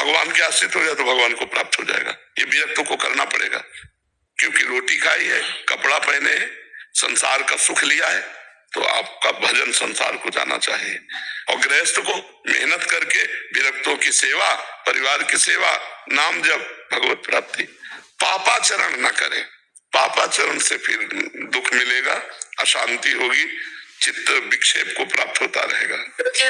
भगवान के आश्रित हो जाए तो भगवान को प्राप्त हो जाएगा। ये विरक्तों को करना पड़ेगा, क्योंकि रोटी खाई है, कपड़ा पहने है, संसार का सुख लिया है, तो आपका भजन संसार को जाना चाहिए। और गृहस्थ को मेहनत करके विरक्तों की सेवा, परिवार की सेवा, नाम जप, भगवत प्राप्ति। पापाचरण न करें, पापाचरण से फिर दुख मिलेगा, अशांति होगी, चित्त विक्षेप को प्राप्त होता रहेगा।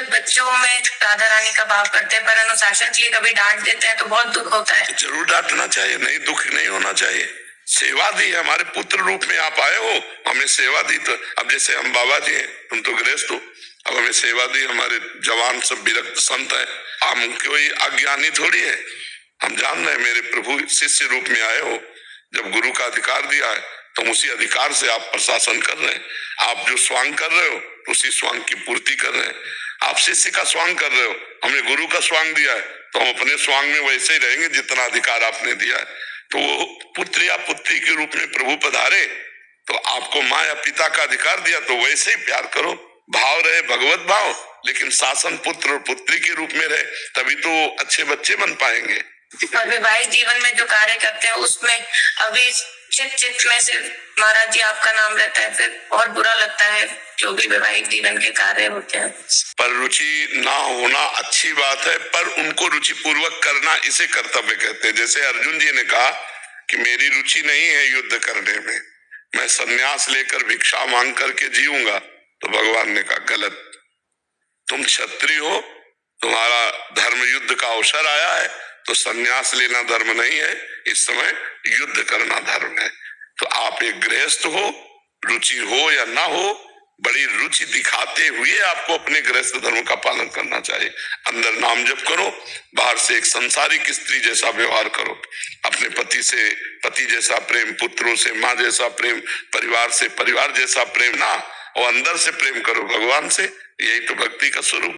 बच्चों में राधा रानी का भाव करते हैं पर अनुशासन के लिए कभी डांट देते हैं तो बहुत दुख होता है। जरूर डांटना चाहिए, नहीं दुख नहीं होना चाहिए। सेवा दी, हमारे पुत्र रूप में आप आए हो, हमें सेवा दी। तो अब जैसे हम बाबा जी हैं, तुम तो गृहस्थ हो, अब हमें सेवा दी, हमारे जवान सब विरक्त संत है, हम कोई अज्ञानी थोड़ी है, हम जान रहे हैं मेरे प्रभु शिष्य रूप में आए हो। जब गुरु का अधिकार दिया है तो उसी अधिकार से आप प्रशासन कर रहे हैं। आप जो स्वांग कर रहे हो उसी स्वांग की पूर्ति कर रहे हैं। आप शिष्य का स्वांग कर रहे हो, हमने गुरु का स्वांग दिया है तो हम अपने स्वांग में वैसे ही रहेंगे जितना अधिकार आपने दिया है। तो वो पुत्र या पुत्री के रूप में प्रभु पधारे तो आपको माँ या पिता का अधिकार दिया तो वैसे ही प्यार करो, भाव रहे भगवत भाव, लेकिन शासन पुत्र और पुत्री के रूप में रहे, तभी तो अच्छे बच्चे बन पाएंगे। और वैवाहिक जीवन में जो कार्य करते हैं उसमें अभी चित में से महाराज जी आपका नाम रहता है, फिर बहुत बुरा लगता है जो भी वैवाहिक जीवन के कार्य होते हैं। पर रुचि ना होना अच्छी बात है, पर उनको रुचि पूर्वक करना इसे कर्तव्य कहते हैं। जैसे अर्जुन जी ने कहा कि मेरी रुचि नहीं है युद्ध करने में, मैं संन्यास लेकर भिक्षा मांग करके जीऊंगा, तो भगवान ने कहा गलत, तुम क्षत्रिय हो, तुम्हारा धर्म युद्ध का अवसर आया है, तो संन्यास लेना धर्म नहीं है, इस समय युद्ध करना धर्म है। तो आप एक गृहस्थ हो, रुचि हो या ना हो, बड़ी रुचि दिखाते हुए आपको अपने गृहस्थ धर्म का पालन करना चाहिए। अंदर नाम जप करो, बाहर से एक संसारिक स्त्री जैसा व्यवहार करो, अपने पति से पति जैसा प्रेम, पुत्रों से माँ जैसा प्रेम, परिवार से परिवार जैसा प्रेम ना, और अंदर से प्रेम करो भगवान से, यही तो भक्ति का स्वरूप।